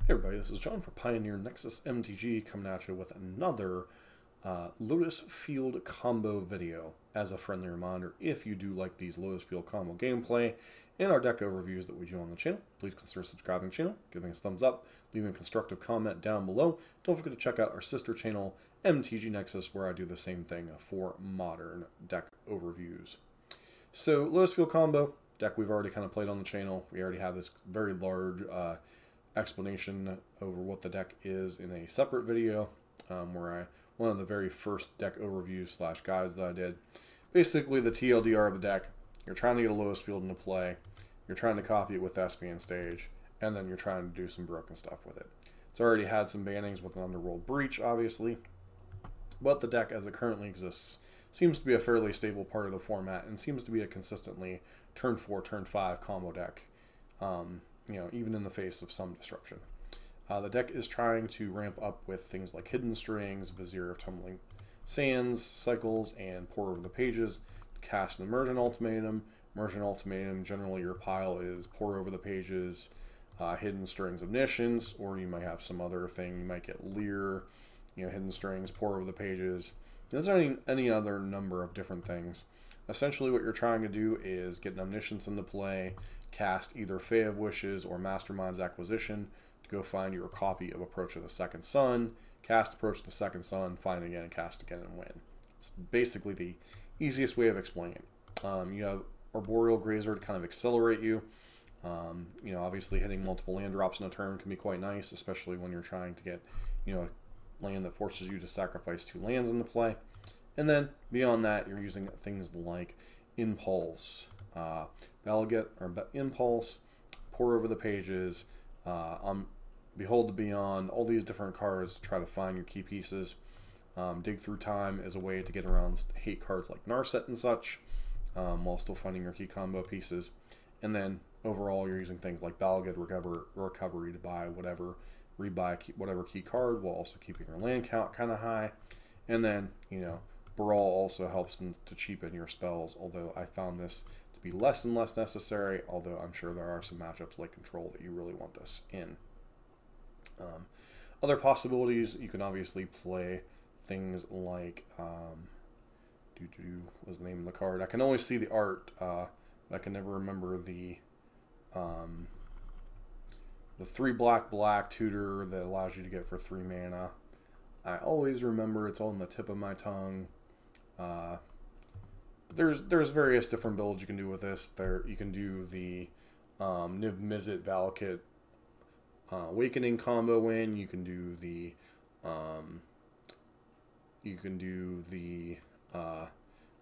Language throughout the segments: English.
Hey everybody, this is John for Pioneer Nexus MTG coming at you with another Lotus Field Combo video. As a friendly reminder, if you do like these Lotus Field Combo gameplay and our deck overviews that we do on the channel, please consider subscribing to the channel, giving us a thumbs up, leaving a constructive comment down below. Don't forget to check out our sister channel, MTG Nexus, where I do the same thing for modern deck overviews. So, Lotus Field Combo, deck we've already kind of played on the channel. We already have this very large explanation over what the deck is in a separate video, one of the very first deck overviews slash guides that I did. Basically, the TLDR of the deck: you're trying to get a Lotus Field into play, you're trying to copy it with Thespian Stage, and then you're trying to do some broken stuff with it. It's already had some bannings with an Underworld Breach, obviously, but the deck as it currently exists seems to be a fairly stable part of the format and seems to be a consistently turn 4, turn 5 combo deck. Even in the face of some disruption. The deck is trying to ramp up with things like Hidden Strings, Vizier of Tumbling Sands, Cycles, and Pour Over the Pages. Cast an Immersion Ultimatum. Immersion Ultimatum, generally your pile is Pour Over the Pages, Hidden Strings, Omniscience, or you might have some other thing. You might get Leer, Hidden Strings, Pour Over the Pages. There's any other number of different things. Essentially what you're trying to do is get an Omniscience into play, cast either Fae of Wishes or Mastermind's Acquisition to go find your copy of Approach of the Second Sun, cast Approach of the Second Sun, find again, and cast again, and win. It's basically the easiest way of explaining it. You have Arboreal Grazer to kind of accelerate you. Obviously hitting multiple land drops in a turn can be quite nice, especially when you're trying to get, a land that forces you to sacrifice 2 lands into play. And then beyond that, you're using things like Impulse, Behold Pour Over the Pages, Behold the Beyond, all these different cards to try to find your key pieces. Dig Through Time is a way to get around hate cards like Narset and such, while still finding your key combo pieces. And then overall, you're using things like Balged Recovery to buy rebuy whatever key card, while also keeping your land count kind of high. And then, Brawl also helps to cheapen your spells, although I found this to be less and less necessary, although I'm sure there are some matchups like Control that you really want this in. Other possibilities, you can obviously play things like, what's the name of the card? I can always see the art, I can never remember the 3 black tutor that allows you to get for 3 mana. I always remember, it's on the tip of my tongue. There's various different builds you can do with this. You can do the Niv Mizzet Valakut Awakening combo in. You can do the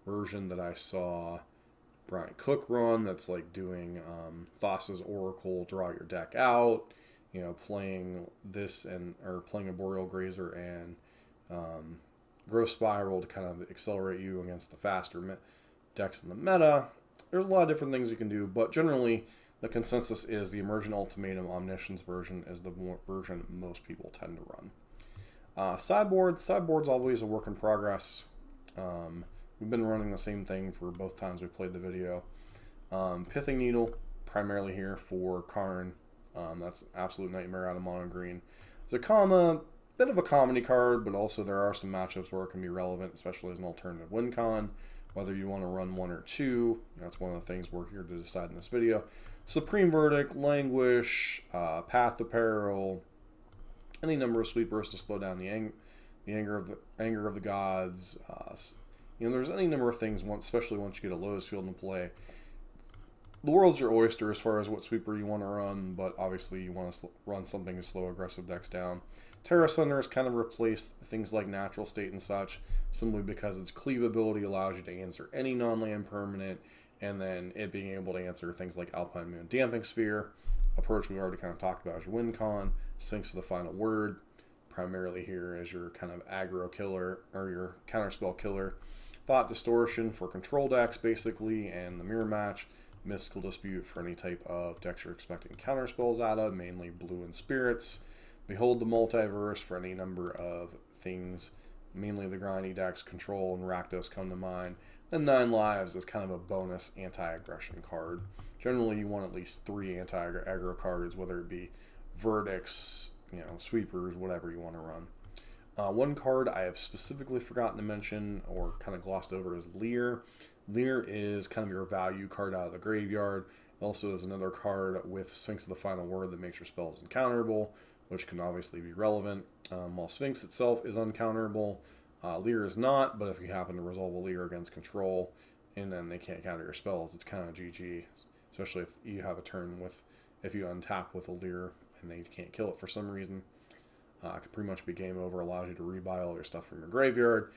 version that I saw Brian Cook run. That's like doing Thassa's Oracle, draw your deck out. Playing this or playing a Boreal Grazer and Growth Spiral to kind of accelerate you against the faster decks in the meta. There's a lot of different things you can do, but generally the consensus is the Immersion Ultimatum Omniscience version is the version most people tend to run. Sideboard's always a work in progress. We've been running the same thing for both times we played the video. Pithing Needle, primarily here for Karn. That's an absolute nightmare out of mono green. Zacama, bit of a comedy card, but also there are some matchups where it can be relevant, especially as an alternative win con. Whether you want to run 1 or 2, that's one of the things we're here to decide in this video. Supreme Verdict, Languish, Path to Peril, any number of sweepers to slow down the anger of the gods. There's any number of things, especially once you get a Lotus Field in play. The world's your oyster as far as what sweeper you want to run, but obviously you want to run something to slow aggressive decks down. Terra Sunder has kind of replaced things like Natural State and such, simply because its cleave ability allows you to answer any non-land permanent, and then it being able to answer things like Alpine Moon Damping Sphere. Approach we've already kind of talked about as your win con. Sinks to the Final Word, primarily here as your kind of aggro killer, or your counterspell killer. Thought Distortion for control decks, basically, and the Mirror Match. Mystical Dispute for any type of decks you're expecting counterspells out of, mainly blue and spirits. Behold the Multiverse for any number of things, mainly the grindy decks. Control and Rakdos come to mind. Then 9 Lives is kind of a bonus anti-aggression card. Generally, you want at least 3 anti-aggro cards, whether it be Verdicts, you know, sweepers, whatever you want to run. One card I have specifically forgotten to mention or kind of glossed over is Leer. Leer is kind of your value card out of the graveyard. It also is another card with Sphinx of the Final Word that makes your spells uncounterable, which can obviously be relevant. While Sphinx itself is uncounterable, Leer is not, but if you happen to resolve a Leer against control and then they can't counter your spells, it's kind of GG, especially if you have a turn with, if you untap with a Leer and they can't kill it for some reason. It can pretty much be game over, allows you to rebuy all your stuff from your graveyard.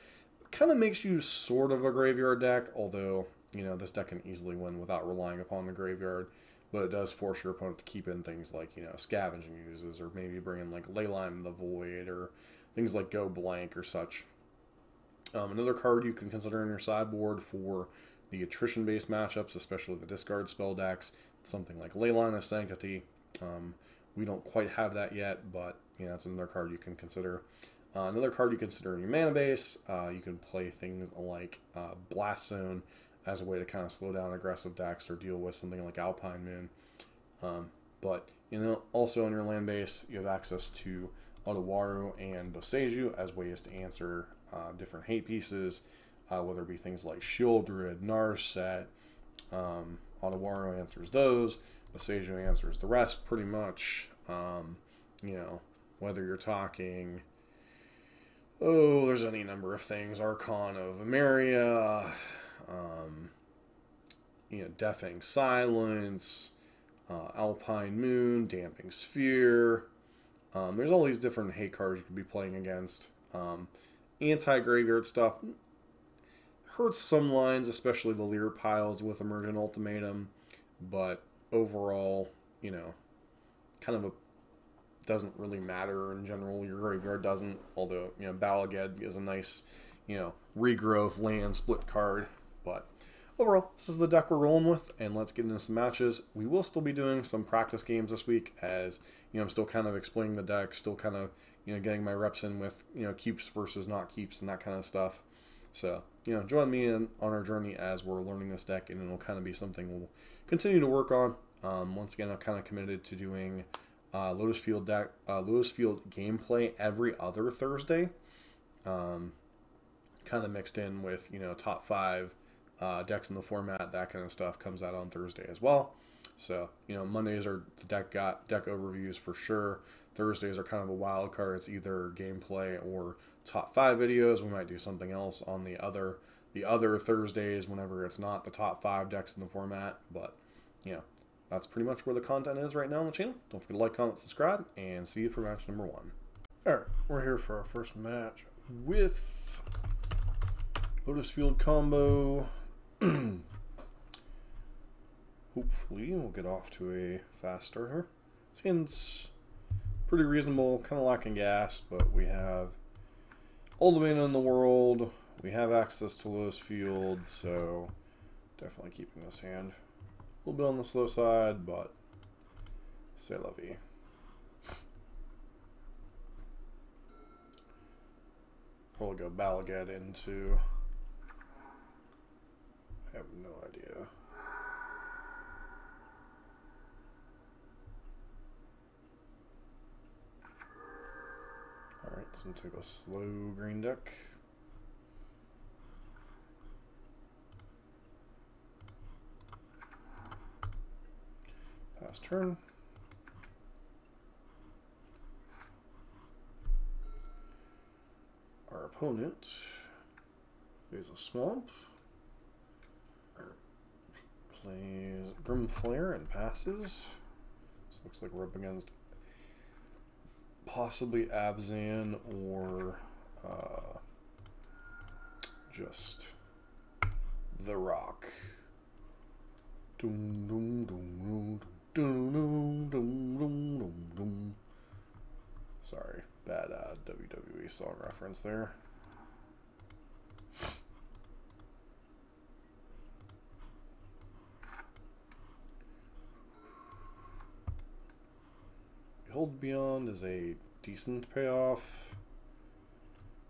Kind of makes you sort of a graveyard deck, although, you know, this deck can easily win without relying upon the graveyard, but it does force your opponent to keep in things like, you know, Scavenging Uses, or maybe bring in like Leyline in the Void, or things like Go Blank or such. Another card you can consider in your sideboard for the attrition-based matchups, especially the discard spell decks, something like Leyline of Sanctity. We don't quite have that yet, but you know, it's another card you can consider. Another card you consider in your mana base, you can play things like Blast Zone as a way to kind of slow down aggressive decks or deal with something like Alpine Moon. But you know, also in your land base, you have access to Otawaru and Boseiju as ways to answer different hate pieces, whether it be things like Shieldred, Narset. Otawaru answers those. Boseiju answers the rest, pretty much. You know, whether you're talking, oh, there's any number of things. Archon of Emeria, you know, Deafening Silence, Alpine Moon, Damping Sphere. There's all these different hate cards you could be playing against. Anti-graveyard stuff hurts some lines, especially the Leer piles with Emergent Ultimatum, but overall, you know, kind of doesn't really matter in general. Your graveyard doesn't, although, you know, Balaged is a nice, you know, regrowth land split card. But overall, this is the deck we're rolling with, and let's get into some matches. We will still be doing some practice games this week, as, you know, I'm still kind of explaining the deck, still kind of, you know, getting my reps in with, you know, keeps versus not keeps and that kind of stuff. So, you know, join me on our journey as we're learning this deck, and it'll kind of be something we'll continue to work on. Once again, I'm kind of committed to doing Lotus Field gameplay every other Thursday, kind of mixed in with, you know, top 5 decks in the format. That kind of stuff comes out on Thursday as well. So, you know, Mondays are the deck overviews for sure. Thursdays are kind of a wild card. It's either gameplay or top 5 videos. We might do something else on the other Thursdays whenever it's not the top 5 decks in the format. But, you know, that's pretty much where the content is right now on the channel. Don't forget to like, comment, subscribe, and see you for match number 1. Alright, we're here for our first match with Lotus Field Combo. Hopefully we'll get off to a fast start here. Seems pretty reasonable, kind of lacking gas, but we have all the mana in the world. We have access to Lotus Field, so definitely keeping this hand a little bit on the slow side, but c'est la vie. We'll go Balaged into, I have no idea. Alright, so we'll take a slow green deck. Pass turn. Our opponent plays a swamp, plays Grim Flare and passes. This looks like we're up against possibly Abzan or just the Rock. Dum, dum, dum, dum, dum, dum, dum, dum, dum. Sorry, bad WWE song reference there. Behold Beyond is a decent payoff.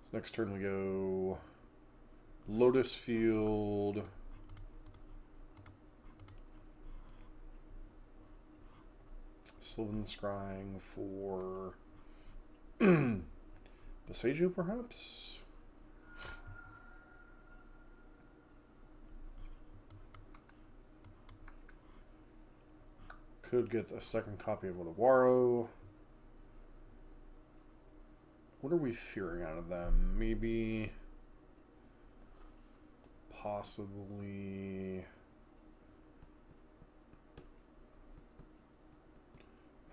This next turn we go Lotus Field. Sylvan Scrying for Boseiju, perhaps? Could get a second copy of Odawaro. What are we fearing out of them? Maybe... possibly...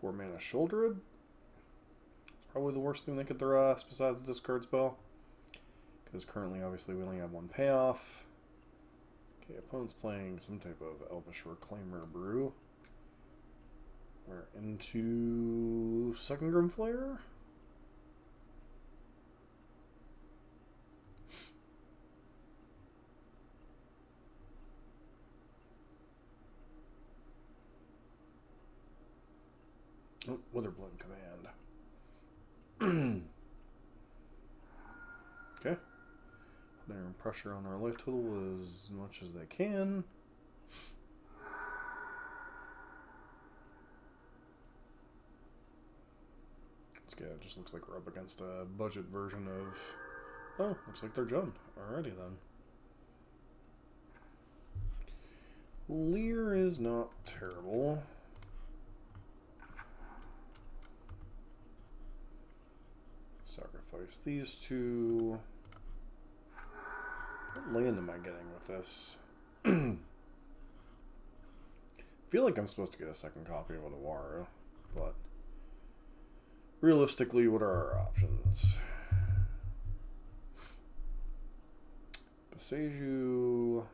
4-mana Shouldered? Probably the worst thing they could throw at us besides the discard spell. Because currently, obviously, we only have one payoff. Okay, opponent's playing some type of Elvish Reclaimer Brew. We're into second Grim Flare. Oh, Witherbloom Command. Okay. Putting pressure on our life total as much as they can. It just looks like we're up against a budget version of... Oh, looks like they're Jund. Alrighty then. Leer is not terrible. Sacrifice these two. What land am I getting with this? I feel like I'm supposed to get a second copy of Odawaro, but realistically, what are our options? Boseiju,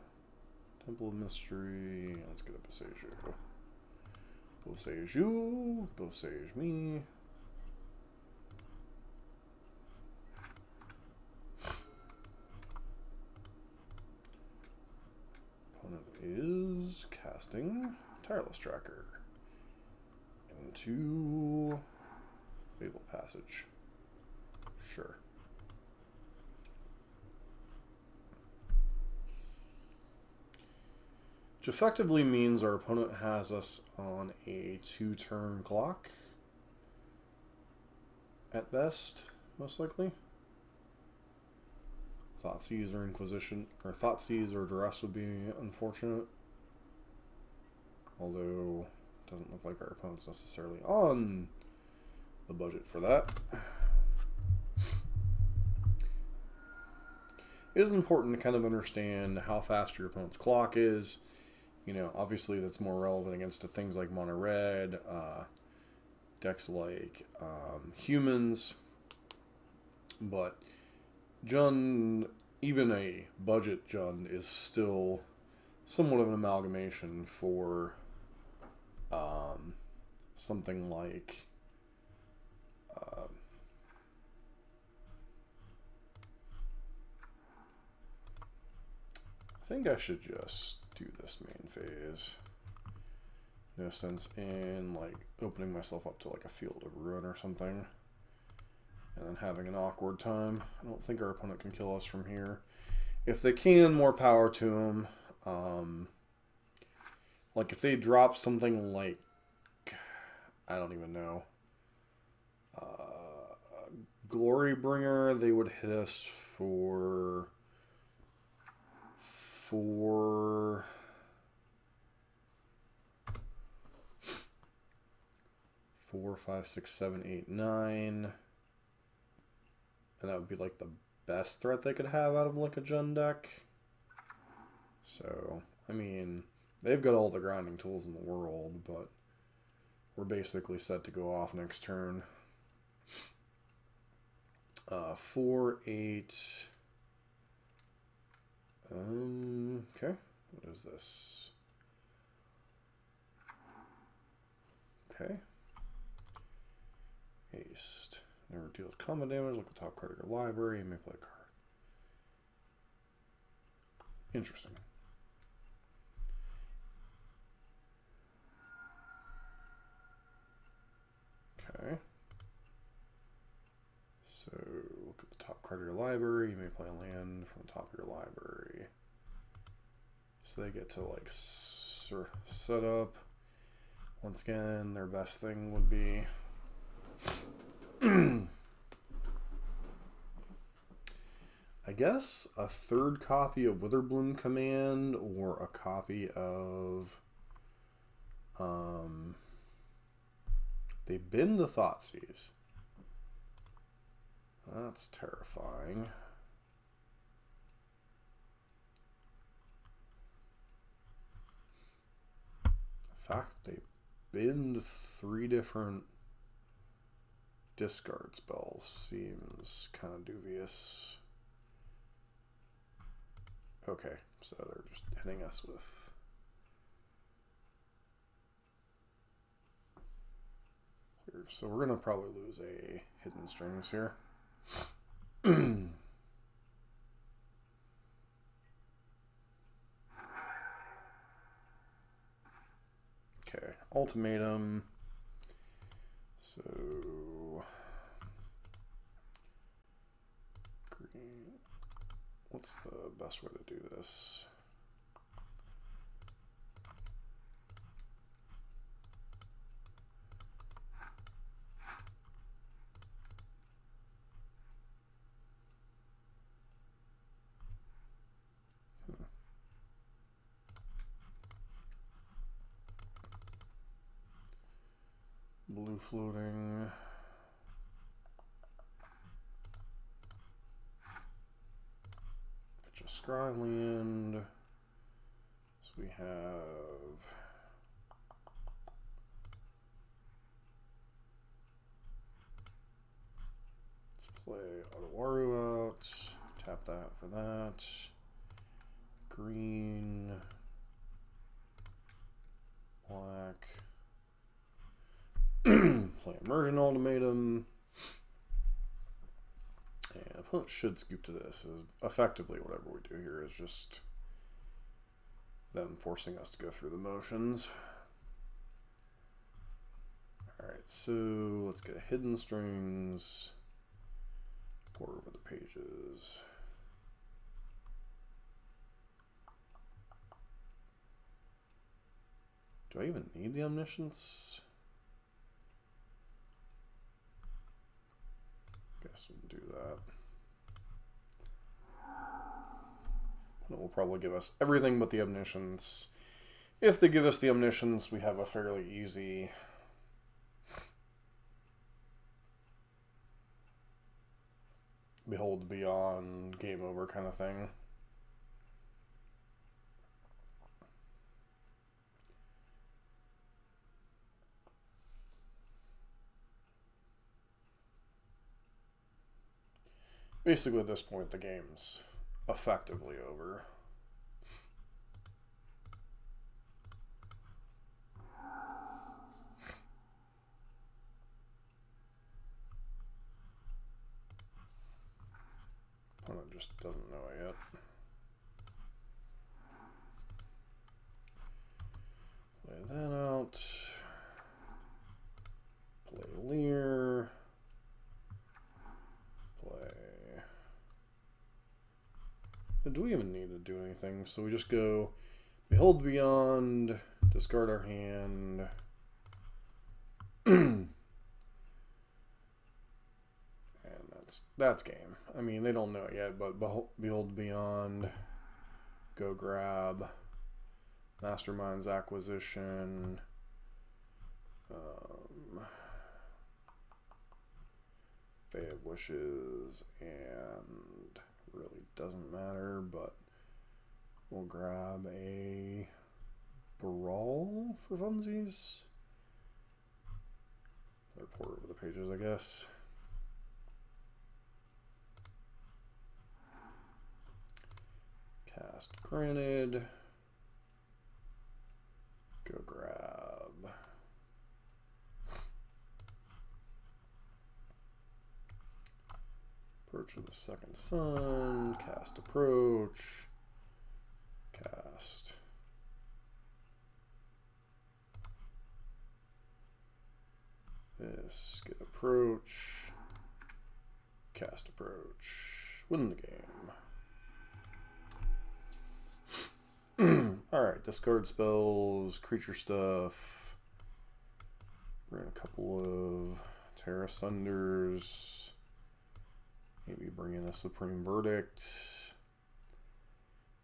Temple of Mystery. Let's get a Boseiju. Boseiju, Boseiju me. Opponent is casting Tireless Tracker into Fatal Passage. Sure. Which effectively means our opponent has us on a 2-turn clock. At best, most likely. Thoughtseize or Inquisition, or Thoughtseize or Duress would be unfortunate. Although, it doesn't look like our opponent's necessarily on the budget for that. It is important to kind of understand how fast your opponent's clock is. You know, obviously that's more relevant against things like Mono Red, decks like Humans, but Jund, even a budget Jund, is still somewhat of an amalgamation for something like I think I should just do this main phase. No sense in like opening myself up to like a Field of Ruin or something and then having an awkward time. I don't think our opponent can kill us from here. If they can, more power to them. Like if they drop something like, I don't even know, Glorybringer, they would hit us for 4, 5, 6, 7, 8, 9. And that would be like the best threat they could have out of like a Jund deck. So, I mean, they've got all the grinding tools in the world, but we're basically set to go off next turn. 4, 8. Okay. What is this? Okay. Haste. Never deals combat damage. Look at the top card of your library and may play a card. Interesting. Okay. So look at the top card of your library. You may play a land from the top of your library. So they get to like set up. Once again, their best thing would be guess a third copy of Witherbloom Command or a copy of they bend the Thoughtseize. That's terrifying. The fact that they bend 3 different discard spells seems kind of dubious. Okay, so they're just hitting us with here. So we're gonna probably lose a Hidden Strings here. Okay, ultimatum. So green. What's the best way to do this? Blue floating. Pitch a Scryland. So we have let's play Otawaru out. Tap that for that. Green. Black. Play Immersion Ultimatum. And opponent should scoop to this. Effectively, whatever we do here is just them forcing us to go through the motions. Alright, so let's get a Hidden Strings. Pour over the pages. Do I even need the Omniscience? Guess we'll do that. It will probably give us everything but the Omniscience. If they give us the Omniscience, we have a fairly easy Behold Beyond, game over kind of thing. Basically, at this point, the game's effectively over. Opponent just doesn't know it yet. Play that out. Play Lear. Do we even need to do anything? So we just go Behold Beyond, discard our hand. And that's game. I mean, they don't know it yet, but Behold Beyond, go grab Mastermind's Acquisition. Fae of Wishes, and really doesn't matter, but we'll grab a Brawl for funsies. Another pour over the pages, I guess. Cast granted. Go grab. Approach of the Second Sun. Cast approach. Cast. This. Get approach. Cast approach. Win the game. Alright, discard spells, creature stuff. We're in a couple of Terra Sunders. Maybe bring in a Supreme Verdict.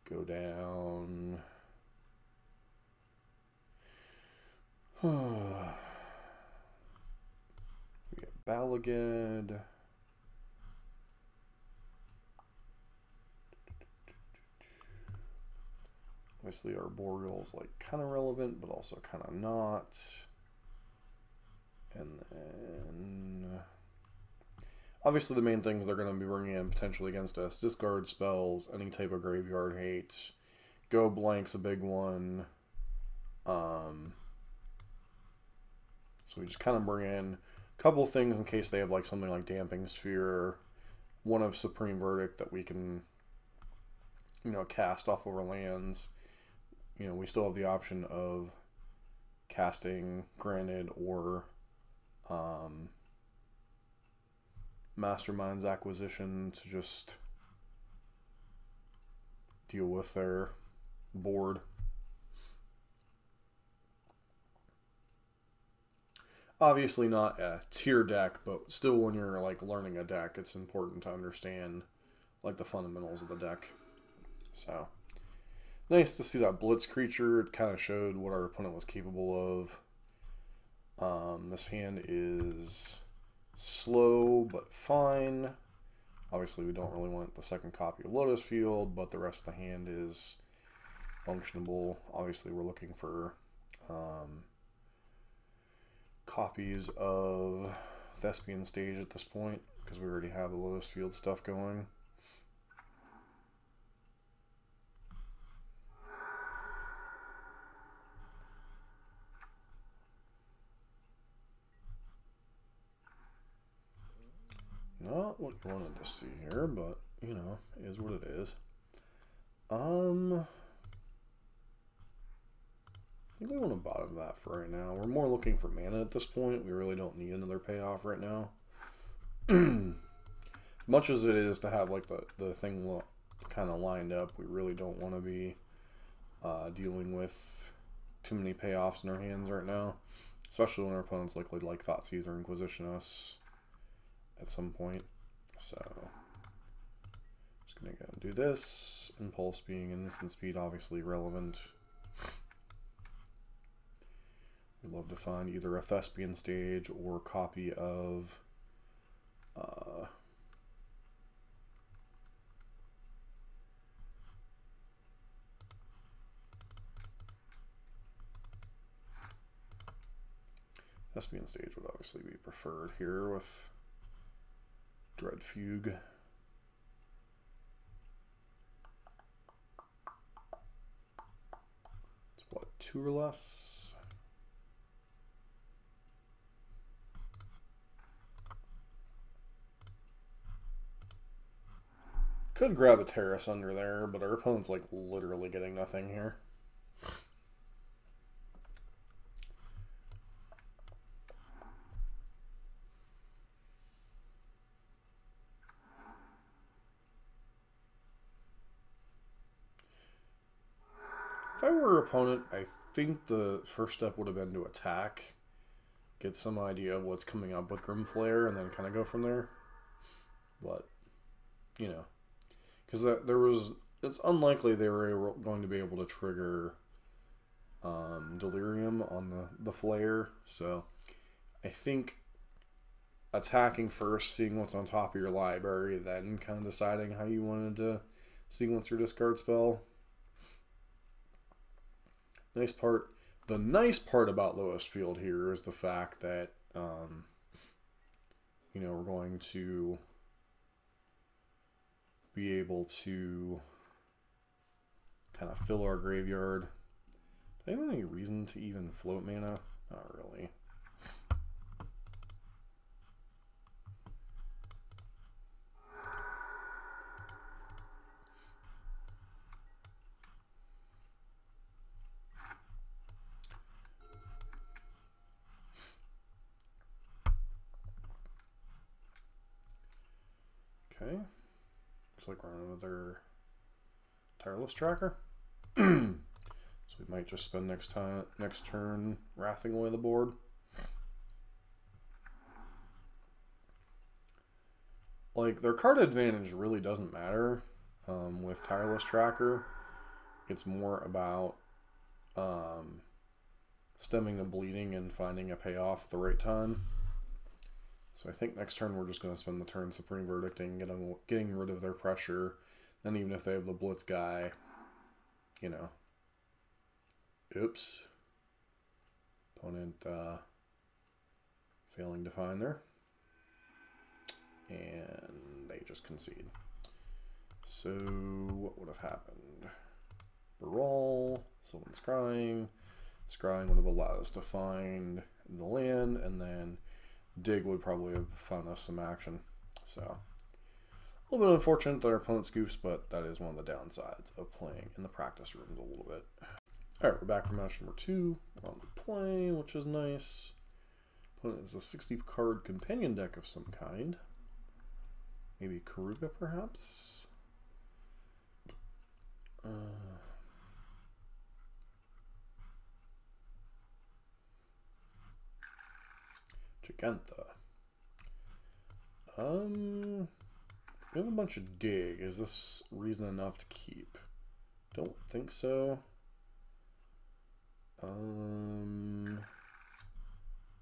Go down. We get Balagad. Obviously our Boreal's like kind of relevant, but also kind of not. And then obviously the main things they're going to be bringing in potentially against us: discard spells, any type of graveyard hate, go blank's a big one. So we just kind of bring in a couple things in case they have like something like Damping Sphere, one of Supreme Verdict that we can, you know, cast off over lands. You know, we still have the option of casting Granted or Mastermind's Acquisition to just deal with their board. Obviously not a tier deck, but still when you're like learning a deck, it's important to understand like the fundamentals of the deck. So nice to see that Blitz creature. It kind of showed what our opponent was capable of. This hand is slow but fine. Obviously we don't really want the second copy of Lotus Field, but the rest of the hand is functionable. Obviously we're looking for copies of Thespian Stage at this point, because we already have the Lotus Field stuff going. Not what you wanted to see here, but, you know, is what it is. I think we want to bottom that for right now. We're more looking for mana at this point. We really don't need another payoff right now. Much as it is to have like the thing kind of lined up, we really don't want to be dealing with too many payoffs in our hands right now. Especially when our opponents likely like Thoughtseize or Inquisition us at some point. So just gonna go and do this. Impulse being an instant speed, obviously relevant. We'd love to find either a Thespian Stage or a copy of Thespian Stage would obviously be preferred here with Dread Fugue. It's what, 2 or less? Could grab a Terrace under there, but our opponent's like literally getting nothing here. If I were an opponent, I think the first step would have been to attack, get some idea of what's coming up with Grimflare, and then kind of go from there. But, you know, because it's unlikely they were going to be able to trigger Delirium on the Flare, so I think attacking first, seeing what's on top of your library, then kind of deciding how you wanted to sequence your discard spell. The nice part about Lotus Field here is the fact that, you know, we're going to be able to kind of fill our graveyard. Do I have any reason to even float mana? Not really. Okay. Looks like we're on another Tireless Tracker. So we might just spend next turn wrathing away the board. like, their card advantage really doesn't matter with Tireless Tracker. It's more about stemming the bleeding and finding a payoff at the right time. So I think next turn we're just going to spend the turn Supreme Verdicting, getting rid of their pressure. Then even if they have the Blitz guy, you know, oops. Opponent failing to find there. And they just concede. So what would have happened? Brawl, someone's scrying. Scrying would have allowed us to find the land, and then Dig would probably have found us some action. So a little bit unfortunate that our opponent scoops, but that is one of the downsides of playing in the practice rooms a little bit. Alright, we're back for match number 2. We're on to play, which is nice. Opponent is a 60-card companion deck of some kind. Maybe Karuga, perhaps? Giganta. We have a bunch of dig. Is this reason enough to keep? Don't think so.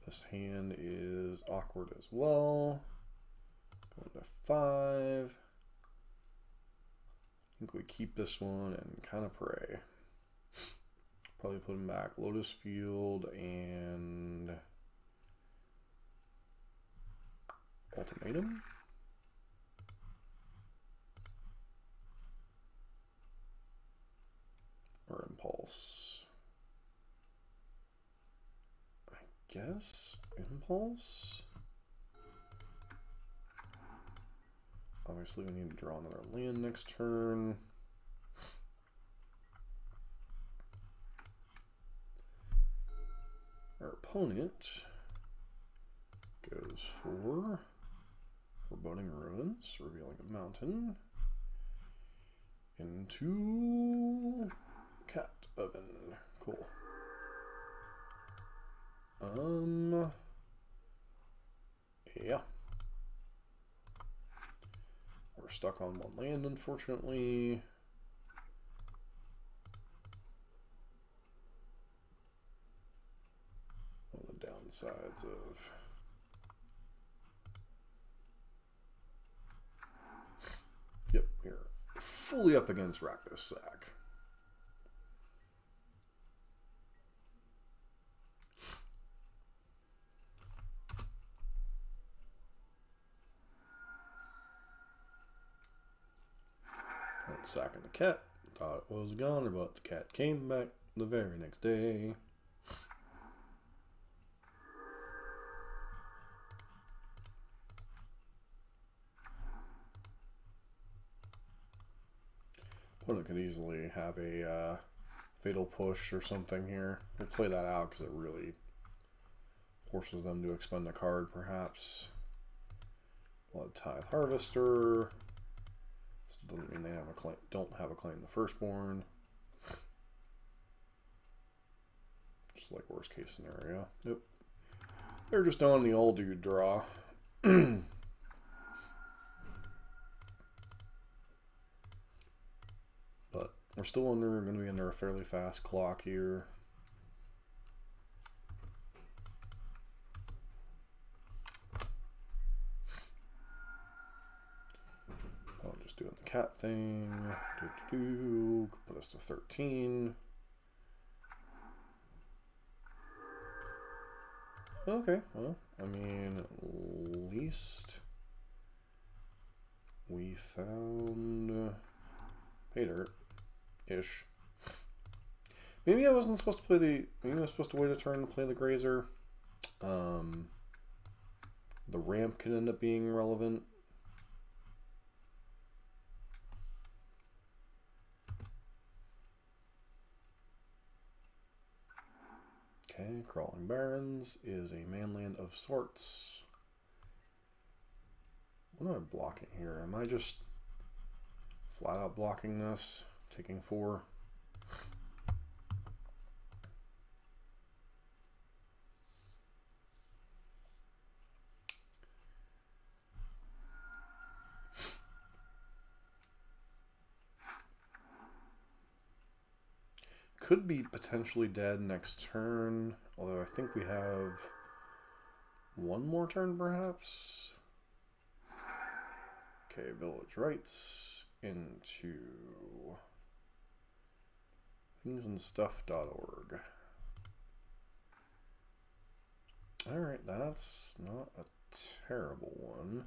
This hand is awkward as well. Going to 5. I think we keep this one and kind of pray. Probably put him back. Lotus Field and Ultimatum. Or Impulse. I guess Impulse. Obviously we need to draw another land next turn. Our opponent goes for Foreboding Ruins, revealing a mountain, into Cat Oven. Cool. Yeah. We're stuck on one land, unfortunately. One of the downsides of yep, we're fully up against Rakdos Sac. Sacking the cat. Thought it was gone, but the cat came back the very next day. Opponent could easily have a fatal push or something here. We'll play that out because it really forces them to expend a card, perhaps. Blood Tithe Harvester. This doesn't mean they have a claim, don't have a claim the Firstborn. Just like worst case scenario. Nope. They're just on the old dude draw. But we're still going to be under a fairly fast clock here. Doing the cat thing. Put us to 13. Okay, well, I mean, at least we found pay dirt-ish. Maybe I wasn't supposed to play the. Maybe I was supposed to wait a turn to play the Grazer. The ramp could end up being relevant. Okay, Crawling Barrens is a manland of sorts. What am I blocking here? Am I just flat out blocking this? Taking 4? could be potentially dead next turn, although I think we have one more turn perhaps. Okay, village rights into thingsandstuff.org. Alright, that's not a terrible one.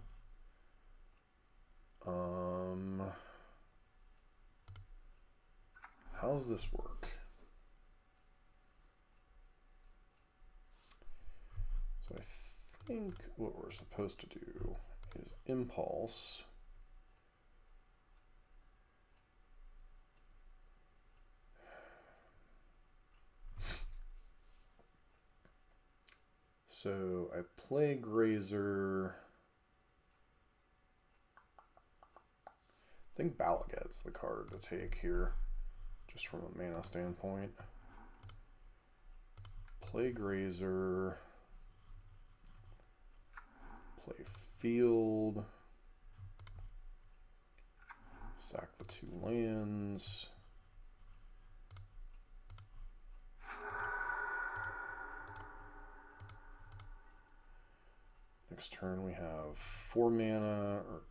How's this work? So I think what we're supposed to do is impulse. So I play Grazer. I think Balaget's the card to take here, just from a mana standpoint. Play Grazer. Play Field. Sack the 2 lands. Next turn we have 4 mana, or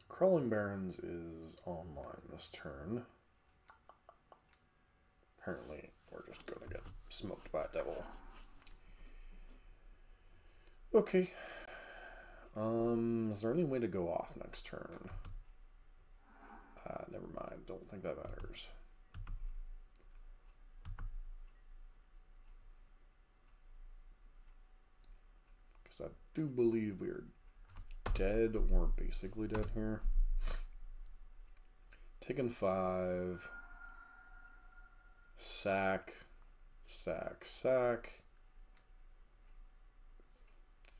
Crawling Barrens is online this turn. Apparently, we're just going to get smoked by a devil. Okay. Is there any way to go off next turn? Never mind. Don't think that matters. Because I do believe we are dead, or basically dead here. Taking 5. Sack. Sack. Sack.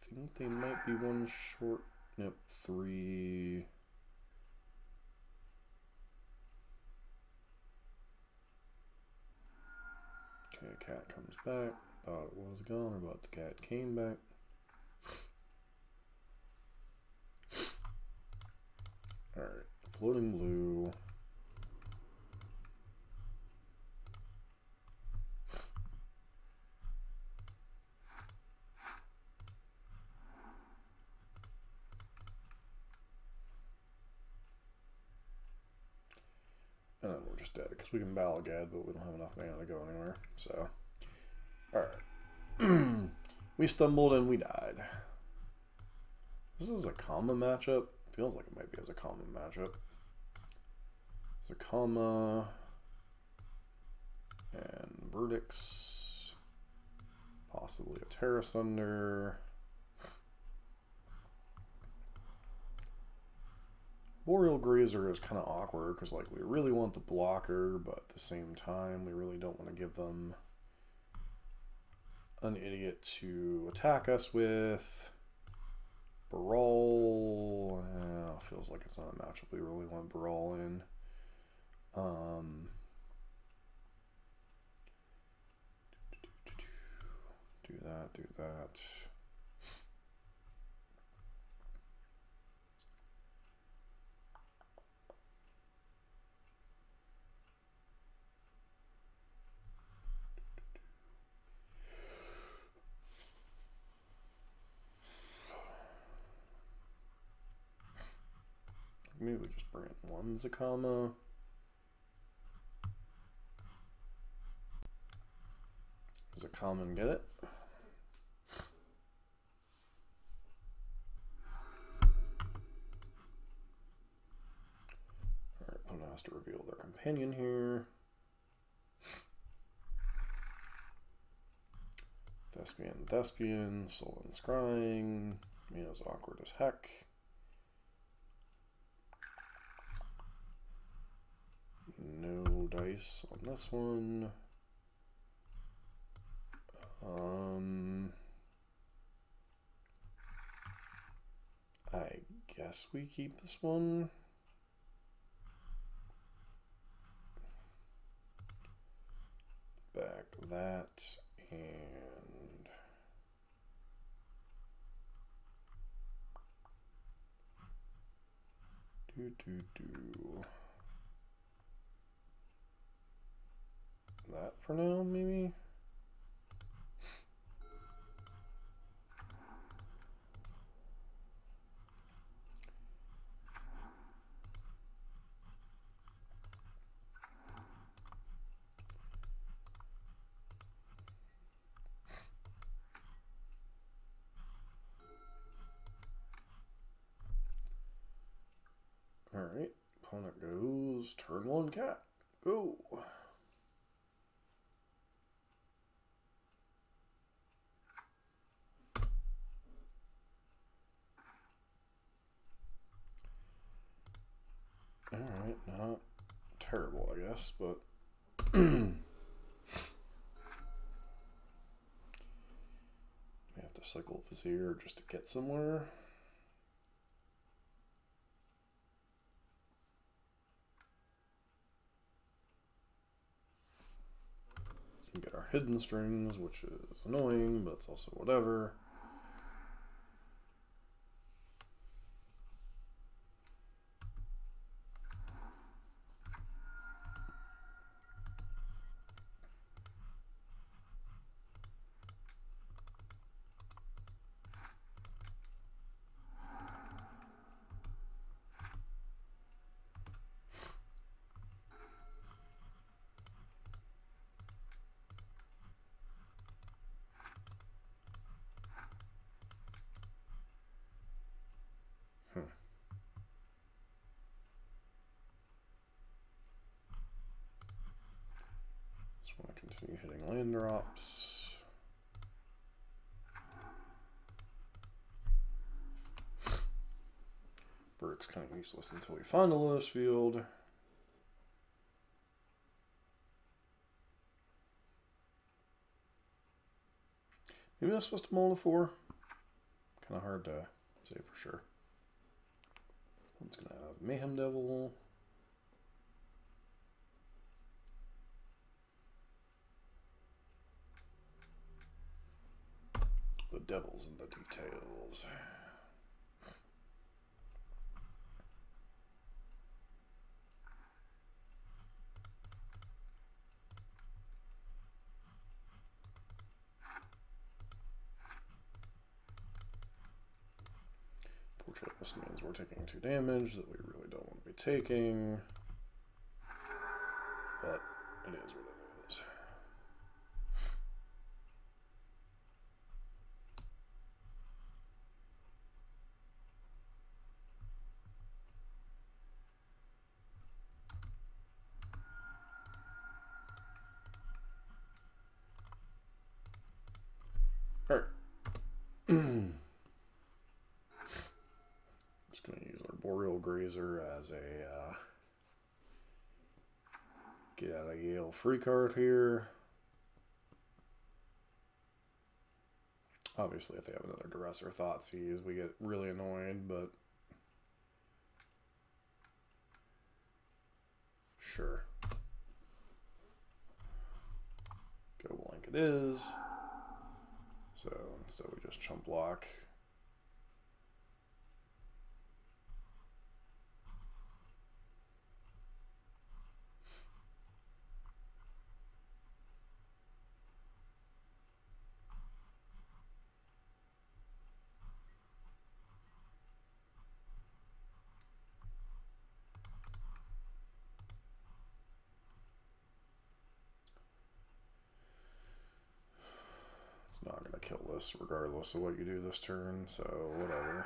I think they might be one short. Yep, 3. Okay, cat comes back. Thought it was gone, but the cat came back. Alright, floating blue. And then we're just dead, because we can Balagad, but we don't have enough mana to go anywhere. So, alright. We stumbled and we died. This is a Zacama matchup. Feels like it might be a Zacama matchup. Zacama and Verdicts. Possibly a Terra Sunder. Boreal Grazer is kind of awkward because, like, we really want the blocker, but at the same time, we really don't want to give them an idiot to attack us with. Brawl, feels like it's not a matchup we really want Brawl in. Do that, do that. Maybe we just bring in 1 Zacama. Zacama and get it. Alright, opponent has to reveal their companion here. Thespian, Sullivan Scrying. Mina's awkward as heck. No dice on this one. I guess we keep this one. Back that, and That for now, maybe? Alright, opponent goes turn 1 cat. Go! Alright, not terrible, I guess, but we have to cycle Vizier just to get somewhere. We get our hidden strings, which is annoying, but it's also whatever. Just want to continue hitting land drops. Brick's kind of useless until we find a Lotus Field. Maybe that's supposed to mull to 4. Kind of hard to say for sure. One's gonna have Mayhem Devil. The devil's in the details. Fortunately, this means we're taking 2 damage that we really don't want to be taking. But it is what it is. Alright. Just going to use our Boreal Grazer as a get out of Yale free card here. Obviously, if they have another Duress or Thoughtseize, we get really annoyed, but sure. Go blank it is. So we just chump block. It's not going to kill this regardless of what you do this turn, so whatever.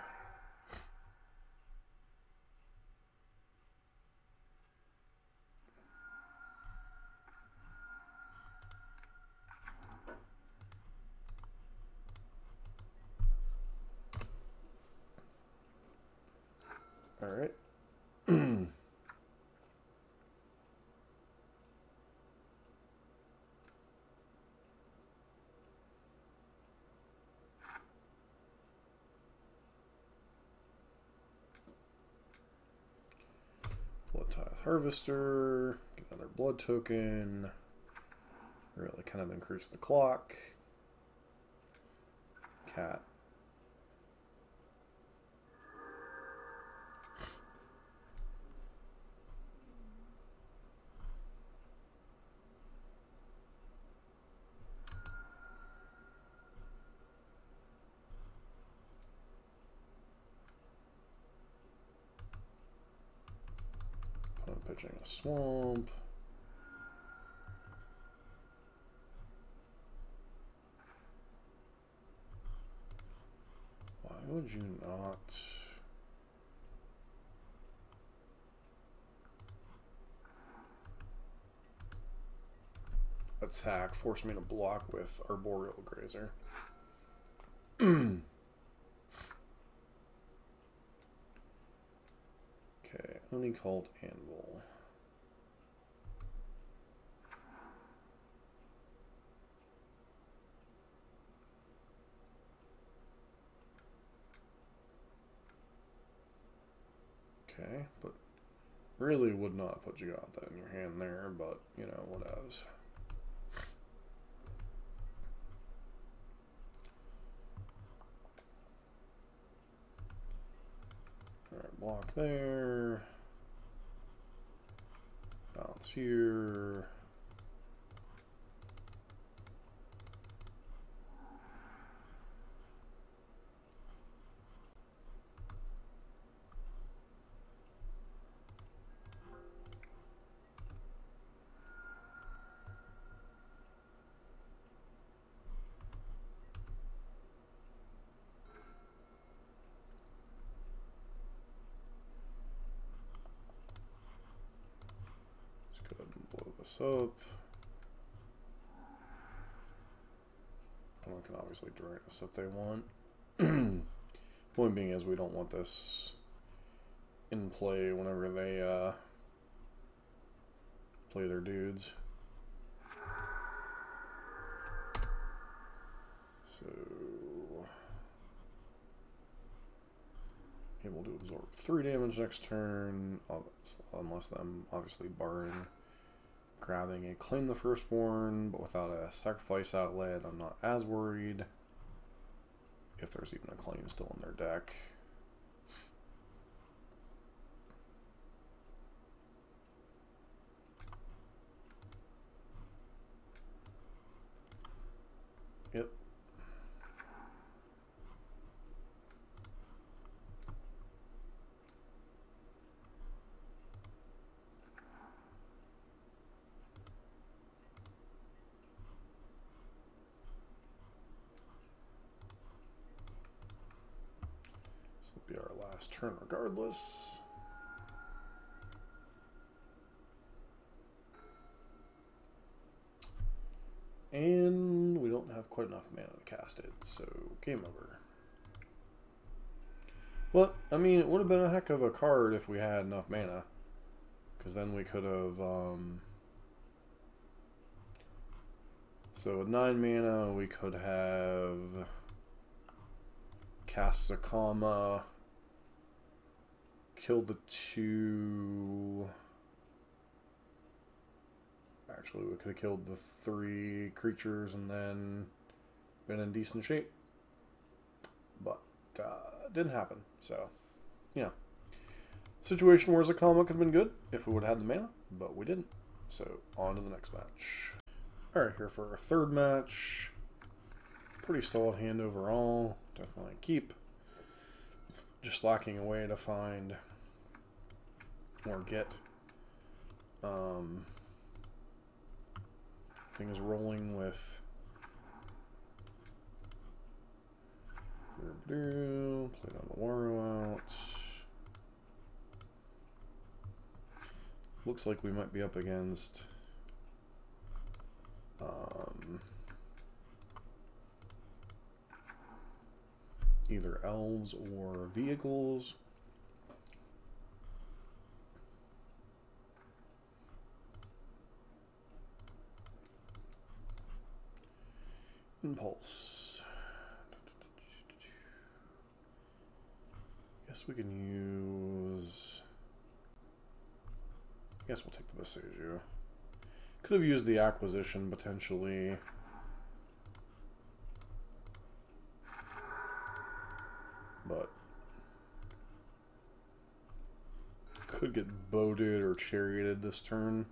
All right. Blood-Tithe Harvester, get another blood token, really kind of increase the clock. Cat. pitching a swamp. Why would you not? Attack, force me to block with Arboreal Grazer. Okay, Unicult Anvil. Okay, but really would not put you got that in your hand there, but you know, whatevs. Alright, block there. Bounce here. This up. Someone can obviously drain us if they want. Point being is we don't want this in play whenever they play their dudes. So able to absorb 3 damage next turn, unless them obviously barring. Grabbing a Claim the Firstborn, but without a sacrifice outlet, I'm not as worried. If there's even a claim still in their deck. Yep. This will be our last turn regardless. And we don't have quite enough mana to cast it, so game over. But, I mean, it would have been a heck of a card if we had enough mana. Because then we could have, so with 9 mana, we could have cast Zacama, killed the 2... Actually, we could have killed the 3 creatures and then been in decent shape. But it didn't happen. So, you know. Situation where Zacama could have been good if we would have had the mana, but we didn't. So, on to the next match. Alright, here for our third match. Pretty solid hand overall. Definitely keep. Just lacking a way to find or get things rolling with play down the Waro out. Looks like we might be up against either elves or vehicles. Impulse. Guess we can use... Guess we'll take the Besiju. Could have used the Acquisition potentially. But could get boated or charioted this turn.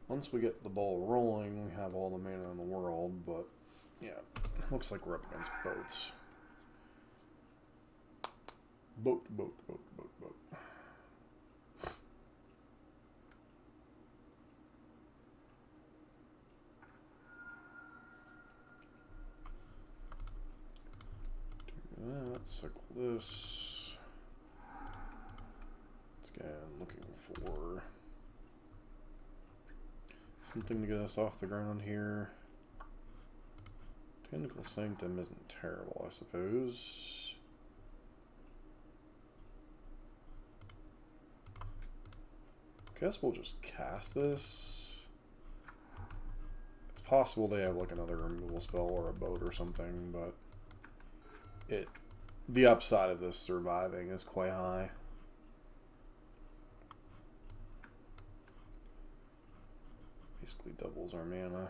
Once we get the ball rolling, we have all the mana in the world, but yeah, looks like we're up against boats. Boat. Let's cycle this. Let's again looking for something to get us off the ground here. Tentacle Sanctum isn't terrible, I suppose. Guess we'll just cast this. It's possible they have like another removal spell or a boat or something, but the upside of this surviving is quite high. Basically doubles our mana.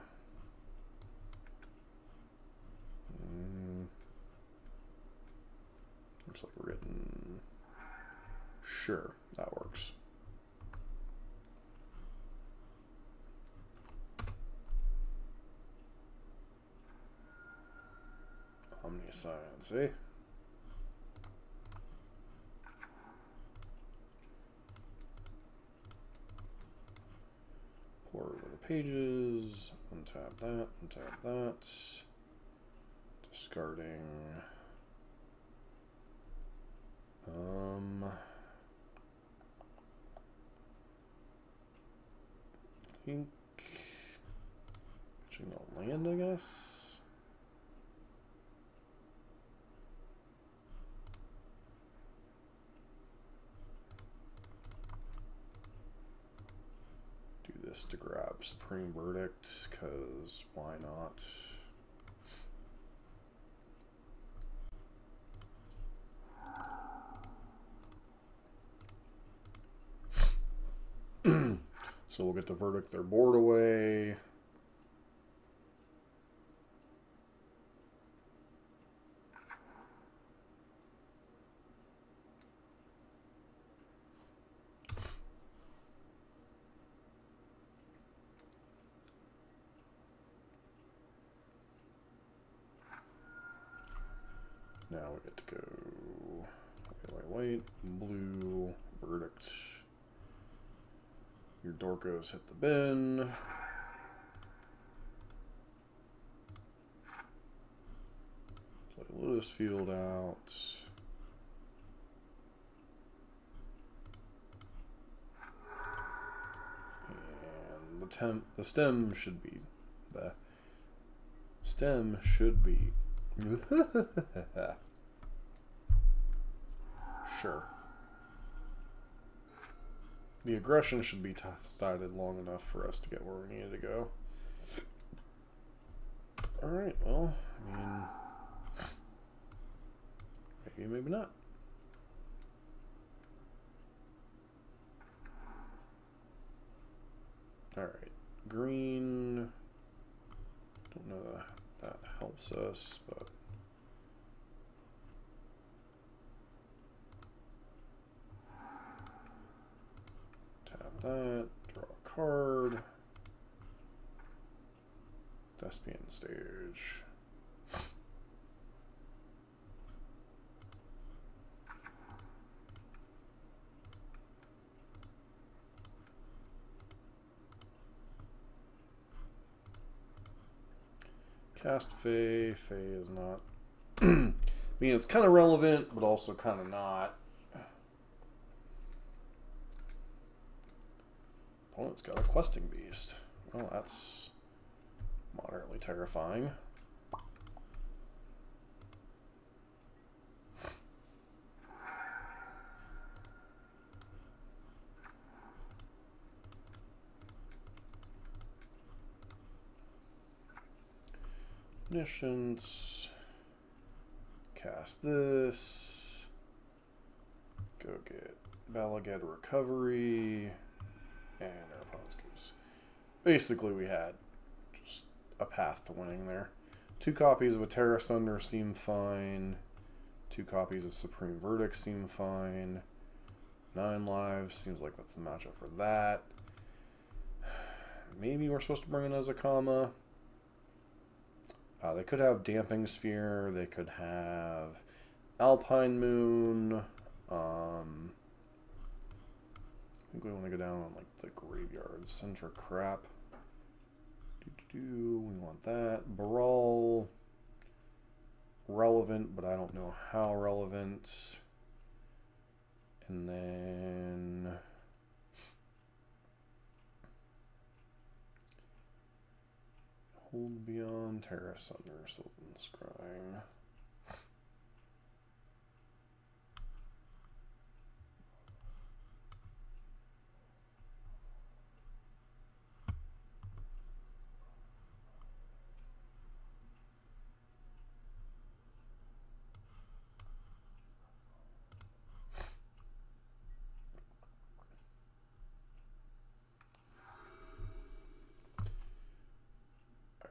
Looks like written. Sure, that works. Omniscience, eh? Pour over the pages, untap that, discarding, I think, pitching the land, I guess. This to grab Supreme Verdict, because why not? So we'll get to Verdict their board away. Now we get to go white, blue, Verdict. Your Dorkos hit the bin. Play Lotus Field out. And the stem should be sure. The aggression should be decided long enough for us to get where we needed to go. Alright, well, I mean, maybe, maybe not. Alright, green, don't know that helps us, but that, draw a card, Thespian Stage. Cast Fae. Fae is not. I mean, it's kind of relevant, but also kind of not. Opponent's got a Questing Beast. Well, that's moderately terrifying. Omniscience. Cast this. Go get Balagad Recovery. And our opponent's goose. Basically, we had just a path to winning there. 2 copies of a Terra Sunder seem fine. 2 copies of Supreme Verdict seem fine. 9 lives seems like that's the matchup for that. Maybe we're supposed to bring in a Zacama. They could have Damping Sphere. They could have Alpine Moon. I think we want to go down on like the graveyard centric crap. We want that. Baral. Relevant, but I don't know how relevant. And then Hold Beyond, Terra Sunder, Sylvan Scrying.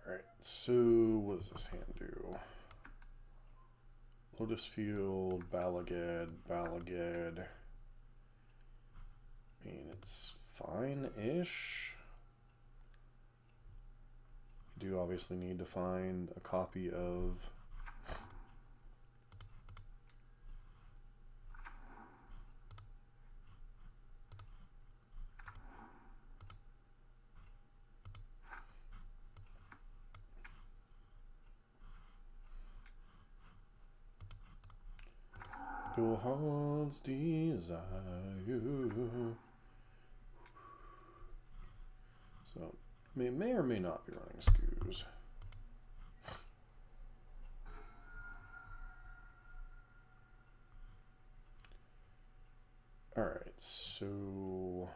Alright, so what does this hand do? Lotus Field, Balagad. I mean, it's fine-ish. You do obviously need to find a copy of Your Heart's Desire. So, may or may not be running skews. Alright, so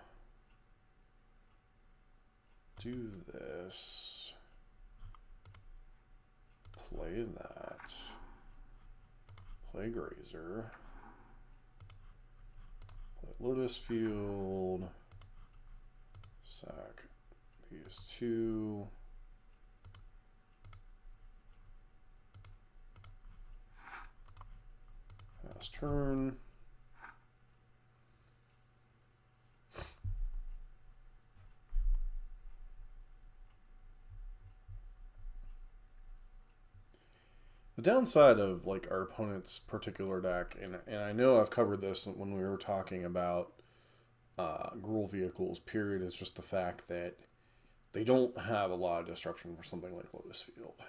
do this. Play that. Play Grazer. Play Lotus Field. Sack these two. Pass turn. The downside of like our opponent's particular deck, and I know I've covered this when we were talking about Gruul vehicles, period, is just the fact that they don't have a lot of disruption for something like Lotus Field.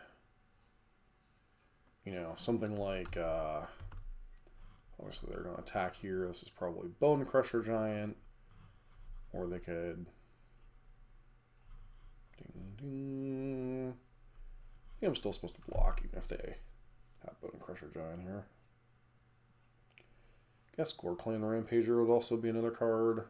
You know, something like, obviously they're going to attack here. This is probably Bone Crusher Giant, or they could, ding, ding. I think I'm still supposed to block even if they have Bone Crusher Giant here. I guess Gore Clan Rampager would also be another card.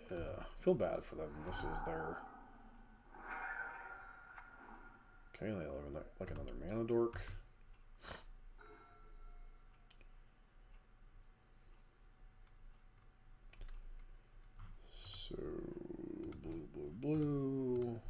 I feel bad for them. This is their... Okay, they have like another Mana Dork. So, blue.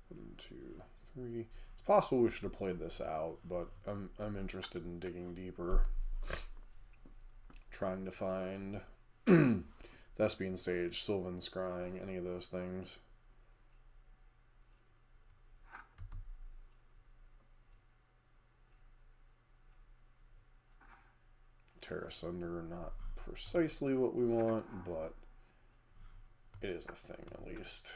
One, two, three. It's possible we should have played this out, but I'm interested in digging deeper. Trying to find Thespian Stage, Sylvan Scrying, any of those things. Terra Sunder, not precisely what we want, but it is a thing at least.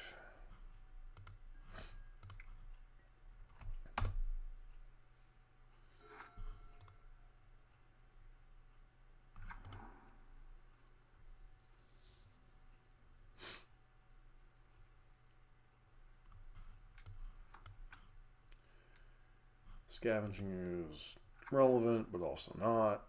Scavenging is relevant, but also not.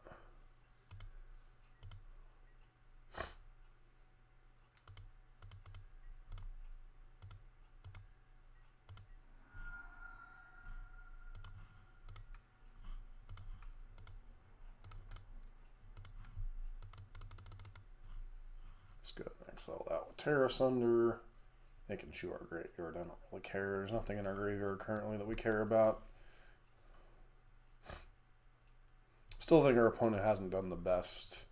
go ahead and exile that with Terra Sunder. They can chew our graveyard. I don't really care. There's nothing in our graveyard currently that we care about. Still think our opponent hasn't done the best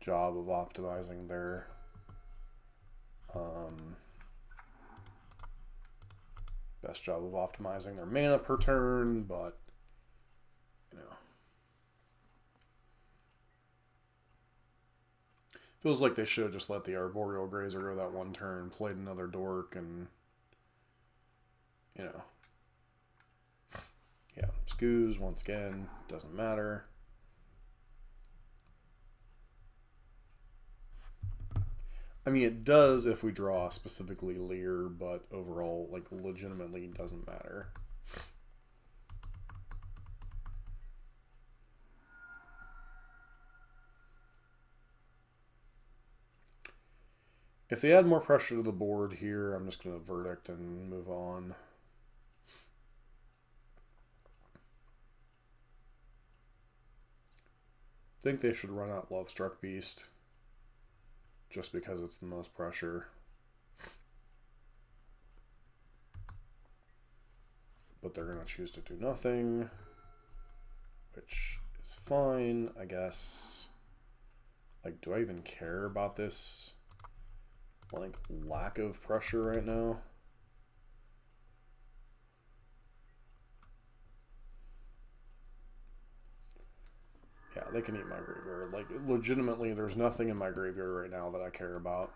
job of optimizing their mana per turn, but you know, feels like they should have just let the Arboreal Grazer go that one turn, played another Dork, and you know, yeah, Scoos once again, doesn't matter. I mean, it does if we draw specifically Lear, but overall, like, legitimately doesn't matter. If they add more pressure to the board here, I'm just going to Verdict and move on. I think they should run out Lovestruck Beast, just because it's the most pressure. But they're going to choose to do nothing, which is fine, I guess. Like, do I even care about this, like, lack of pressure right now? Yeah, they can eat my graveyard. Like, legitimately, there's nothing in my graveyard right now that I care about.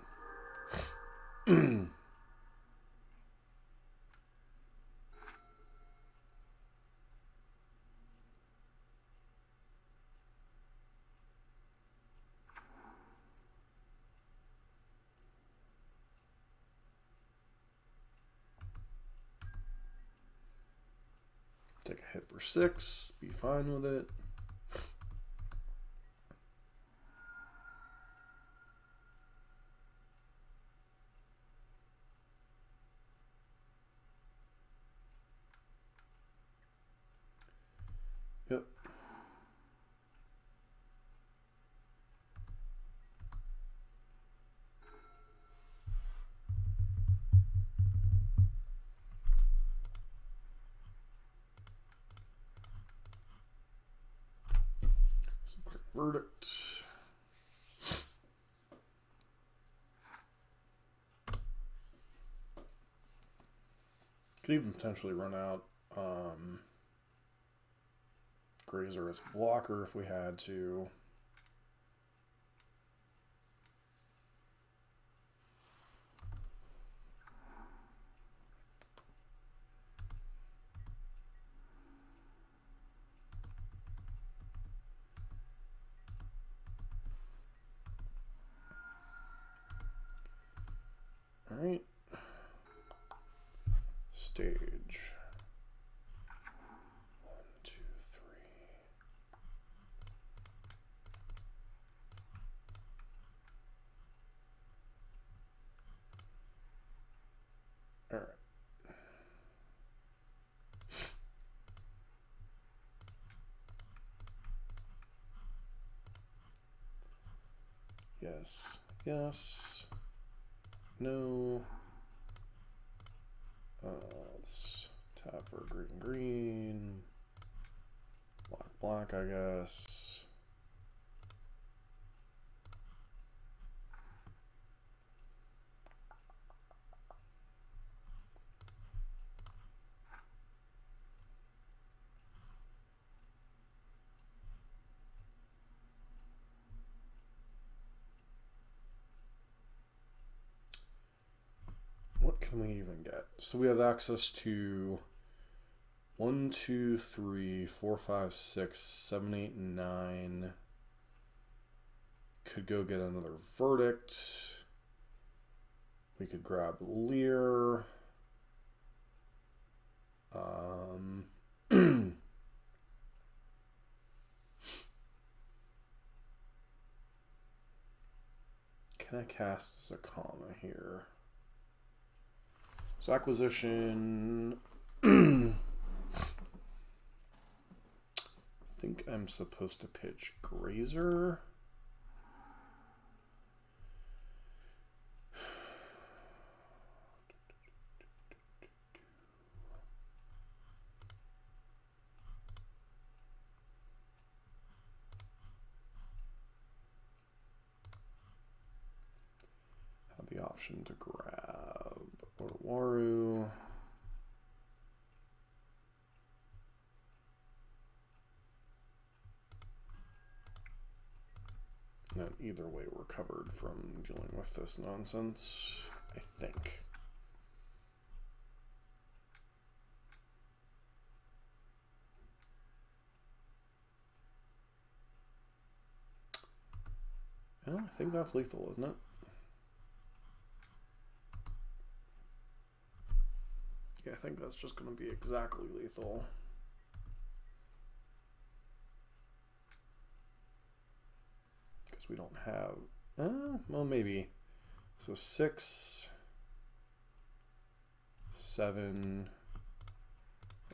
Take a hit for 6, be fine with it. Yep. Verdict. Could even potentially run out Grazer as a blocker if we had to. All right. Stage. 1, 2, 3. All right. Yes. Yes. No. Let's tap for green, green. Black, black, I guess. What can we even get? So we have access to 1, 2, 3, 4, 5, 6, 7, 8, 9. Could go get another Verdict. We could grab Lear. Can I cast Zacama here? So acquisition. I think I'm supposed to pitch Grazer. the option to grab Otawaru. And then either way, we're covered from dealing with this nonsense, I think. Well, I think that's lethal, isn't it? Yeah, I think that's just going to be exactly lethal. Because we don't have... well, maybe. So 6, 7...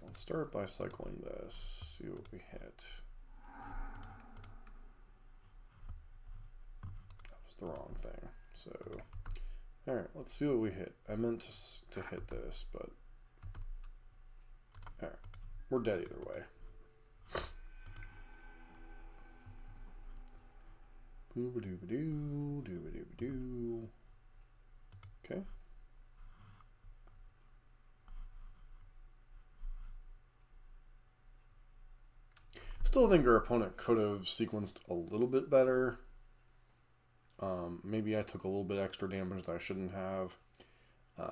Let's start by cycling this, see what we hit. The wrong thing. So, all right, let's see what we hit. I meant to hit this, but all right, we're dead either way. Boo-ba-doo-ba-doo, doo-ba-doo-ba-doo. Okay. Still think our opponent could have sequenced a little bit better. Maybe I took a little bit extra damage that I shouldn't have.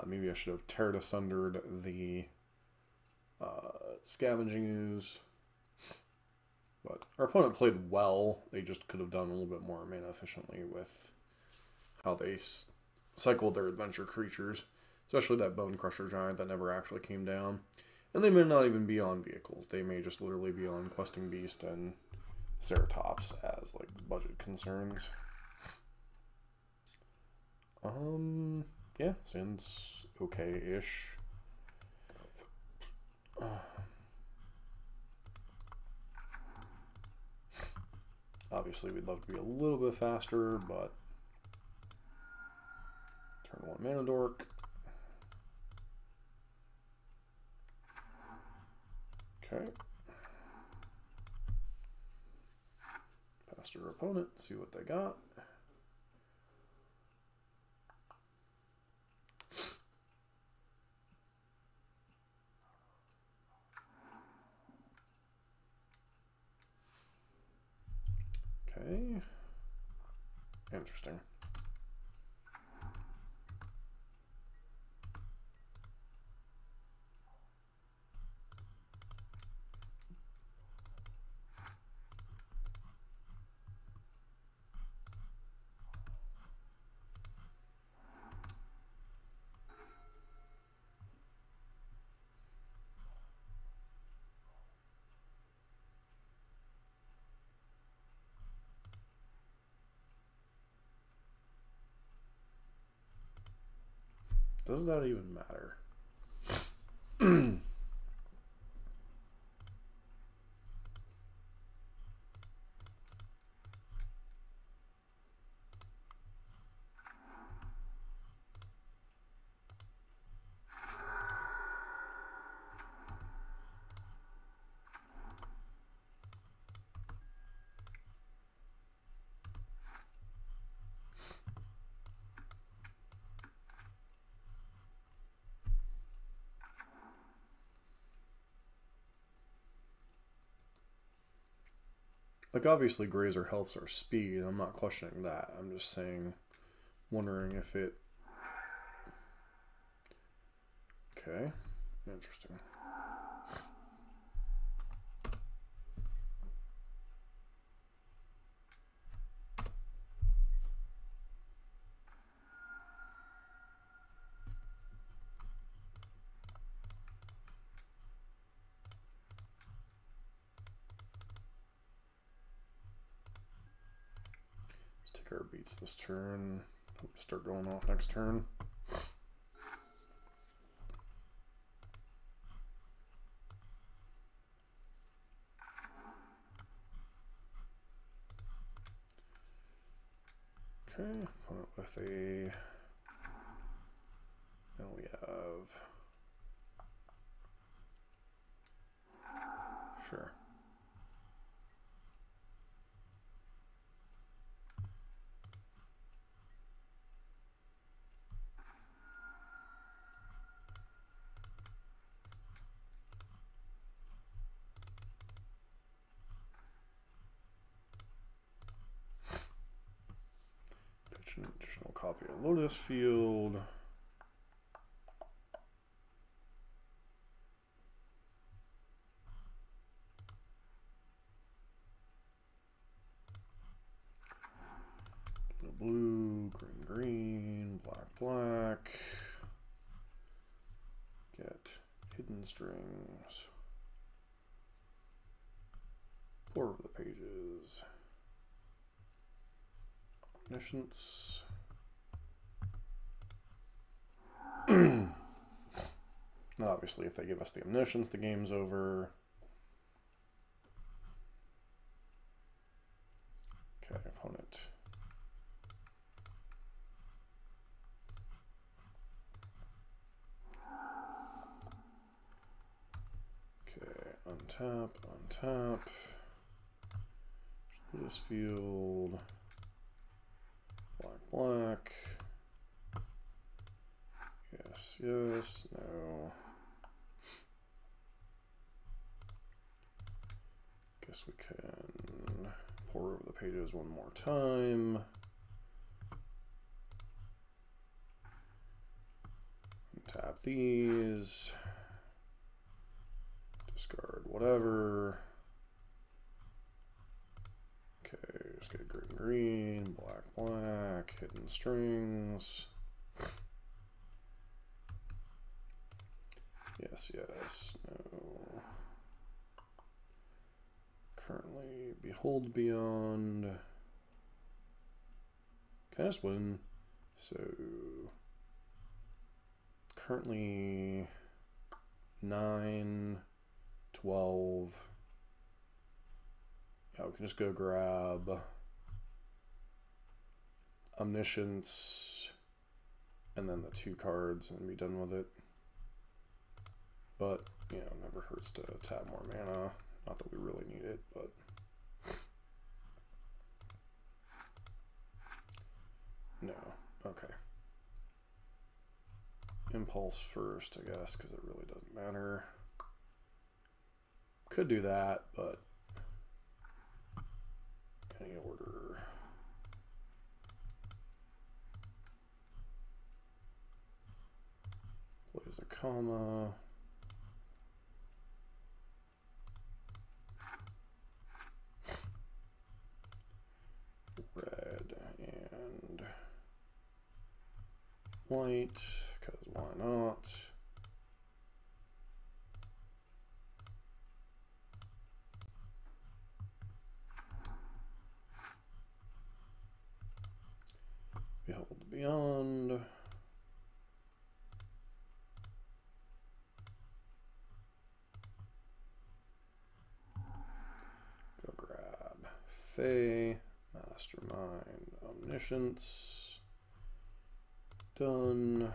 Maybe I should have teared asundered the scavenging ooze. But our opponent played well. They just could have done a little bit more mana efficiently with how they cycled their adventure creatures. Especially that Bone Crusher Giant that never actually came down. And they may not even be on vehicles. They may just literally be on Questing Beast and Ceratops as like budget concerns. Yeah, seems okay-ish. Obviously, we'd love to be a little bit faster, but turn 1 Mana Dork. Okay. Pass to our opponent, see what they got. Okay. Interesting. Does that even matter? Like, obviously, Grazer helps our speed. I'm not questioning that. I'm just saying, wondering if it... Okay, interesting. Ticker beats this turn. Hope to start going off next turn. Okay, put it with a... Now we have... Sure. Lotus Field. Blue, green, green, black, black. Get hidden strings. Pour over the pages. Omniscience. And obviously, if they give us the Omniscience, the game's over. Okay, opponent. Untap, untap. Lotus Field. Black, black. Yes, yes, no. Guess we can pour over the pages one more time. Untap these. Discard whatever. Okay, just get green, green, black, black, hidden strings. Yes, yes, no. Currently, Behold Beyond. Can I just win? So, currently 9, 12. Yeah, we can just go grab Omniscience and then the 2 cards and be done with it. But, you know, never hurts to tap more mana. Not that we really need it, but... No. Okay. Impulse first, I guess, because it really doesn't matter. Could do that, but... Any order... Play Zacama. Red and white, because why not? Behold Beyond. Go grab Fae. Mastermind, Omniscience, done.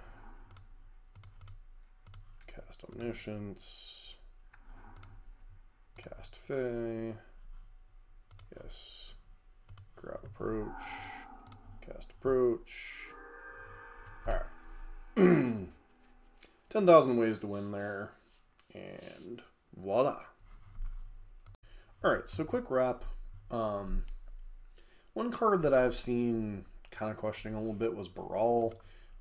Cast Omniscience, cast Fae, yes. Grab Approach, cast Approach. Alright. 10,000 ways to win there, and voila. Alright, so quick wrap. One card that I've seen kind of questioning a little bit was Gruul.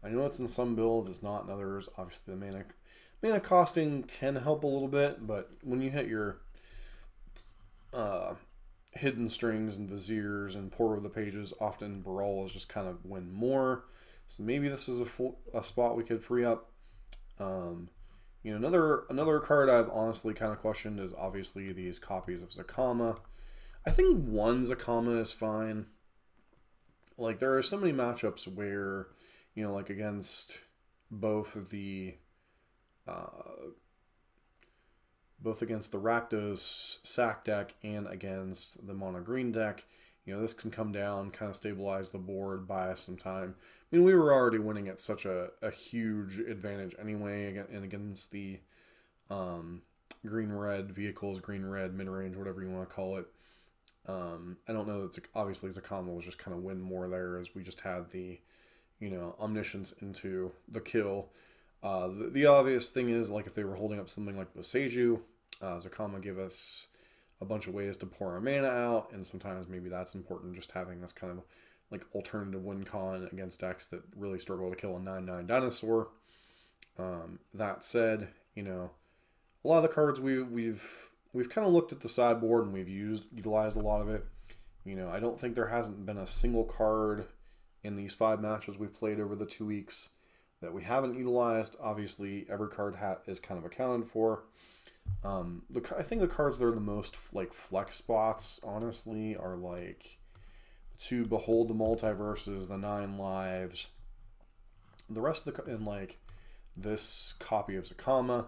I know it's in some builds, it's not in others. Obviously, the mana costing can help a little bit, but when you hit your hidden strings and viziers and pour over the pages, often Gruul is just kind of win more. So maybe this is a spot we could free up. You know, another card I've honestly kind of questioned is obviously these copies of Zacama. I think one Zacama is fine. Like, there are so many matchups where, you know, like against both the Rakdos Sac deck and against the mono green deck, you know, this can come down, kind of stabilize the board, buy us some time. I mean, we were already winning at such a huge advantage anyway, and against the green-red vehicles, green-red mid-range, whatever you want to call it. I don't know that obviously Zacama was just kind of win more there, as we just had the, you know, Omniscience into the kill. The obvious thing is, like, if they were holding up something like Boseiju, Zacama give us a bunch of ways to pour our mana out, and sometimes maybe that's important, just having this kind of like alternative win con against decks that really struggle to kill a 9/9 dinosaur. That said, you know, a lot of the cards we've kind of looked at the sideboard and we've utilized a lot of it. You know, I don't think there hasn't been a single card in these 5 matches we've played over the 2 weeks that we haven't utilized. Obviously, every card is kind of accounted for. I think the cards that are the most like flex spots, honestly, are like to Behold the Multiverses, the 9 Lives, the rest of the, and like this copy of Zacama.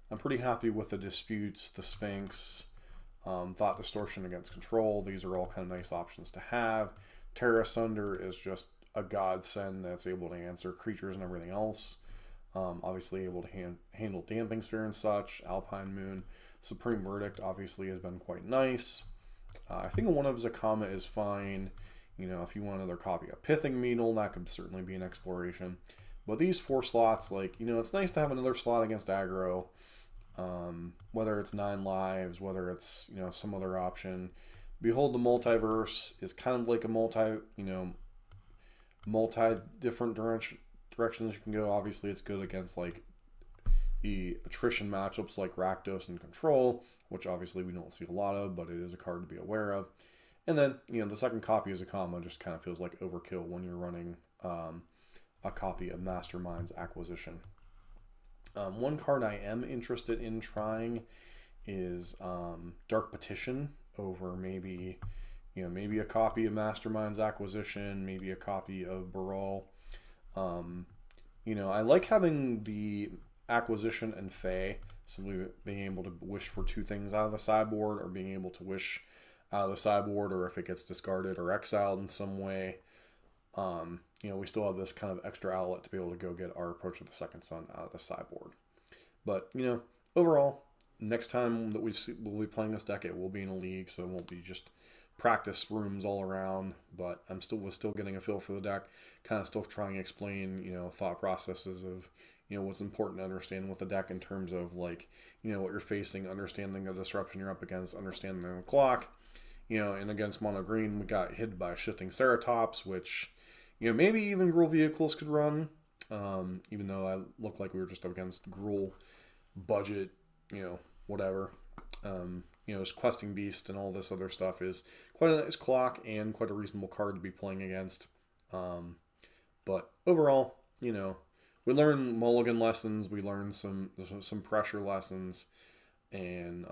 I'm pretty happy with the Disputes, the Sphinx, Thought Distortion against Control. These are all kind of nice options to have. Terra Asunder is just a godsend that's able to answer creatures and everything else. Obviously able to handle Damping Sphere and such. Alpine Moon. Supreme Verdict obviously has been quite nice. I think one of Zacama is fine. You know, if you want another copy of Pithing Needle, that could certainly be an exploration. But these 4 slots, like, you know, it's nice to have another slot against aggro. Whether it's 9 Lives, whether it's, you know, some other option. Behold the Multiverse is kind of like a multi-different directions you can go. Obviously, it's good against, like, the attrition matchups like Rakdos and Control, which obviously we don't see a lot of, but it is a card to be aware of. And then, you know, the second copy of Zacama just kind of feels like overkill when you're running a copy of Mastermind's Acquisition. One card I am interested in trying is Dark Petition over maybe a copy of Mastermind's Acquisition, maybe a copy of Baral. You know, I like having the Acquisition and Fae, simply being able to wish for 2 things out of the sideboard, or being able to wish out of the sideboard, or if it gets discarded or exiled in some way. You know, we still have this kind of extra outlet to be able to go get our Approach of the Second Sun out of the sideboard. But, you know, overall, next time that we'll be playing this deck, it will be in a league, so it won't be just practice rooms all around. But we're still getting a feel for the deck, kind of still trying to explain, you know, thought processes of, you know, what's important to understand with the deck in terms of, like, you know, what you're facing, understanding the disruption you're up against, understanding the clock. You know, and against mono green, we got hit by Shifting Ceratops, which, you know, maybe even Gruul vehicles could run, even though I looked like we were just up against Gruul budget, you know, whatever. You know, this Questing Beast and all this other stuff is quite a nice clock and quite a reasonable card to be playing against. But overall, you know, we learned mulligan lessons, we learned some pressure lessons, and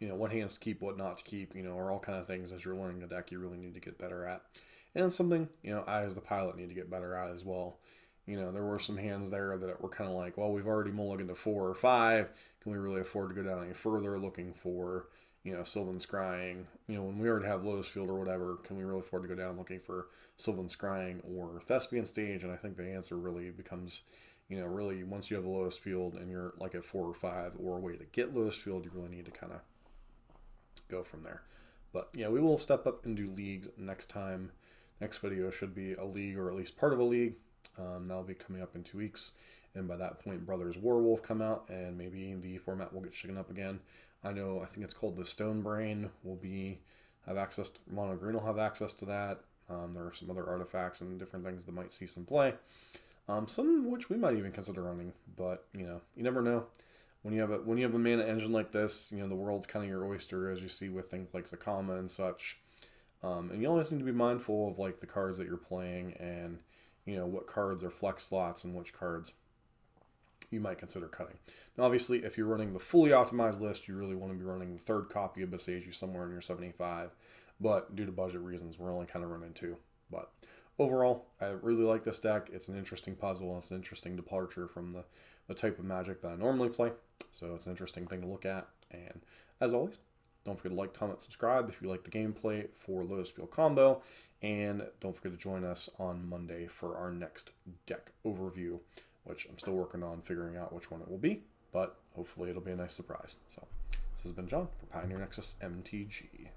you know, what hands to keep, what not to keep, you know, are all kind of things as you're learning the deck you really need to get better at. And something, you know, I as the pilot need to get better at as well. You know, there were some hands there that were kind of like, well, we've already mulliganed to 4 or 5. Can we really afford to go down any further looking for, you know, Sylvan Scrying? You know, when we already have Lotus Field or whatever, can we really afford to go down looking for Sylvan Scrying or Thespian Stage? And I think the answer really becomes, you know, really once you have the Lotus Field and you're like at 4 or 5 or a way to get Lotus Field, you really need to kind of go from there. But yeah, we will step up and do leagues next time. Next video should be a league, or at least part of a league. That'll be coming up in 2 weeks, and by that point Brothers Warwolf come out, and maybe the format will get shaken up again. I think it's called the Stone Brain will have access to, mono green will have access to that. There are some other artifacts and different things that might see some play, some of which we might even consider running, but you know, you never know. When you have a mana engine like this, you know, the world's kind of your oyster, as you see with things like Zacama and such. And you always need to be mindful of, like, the cards that you're playing, and, you know, what cards are flex slots and which cards you might consider cutting. Now, obviously, if you're running the fully optimized list, you really want to be running the 3rd copy of Besage somewhere in your 75. But due to budget reasons, we're only kind of running 2. But overall, I really like this deck. It's an interesting puzzle, and it's an interesting departure from the type of Magic that I normally play. So it's an interesting thing to look at. And as always, don't forget to like, comment, subscribe if you like the gameplay for Lotus Field Combo. And don't forget to join us on Monday for our next deck overview, which I'm still working on figuring out which one it will be, but hopefully it'll be a nice surprise. So this has been John for Pioneer Nexus MTG.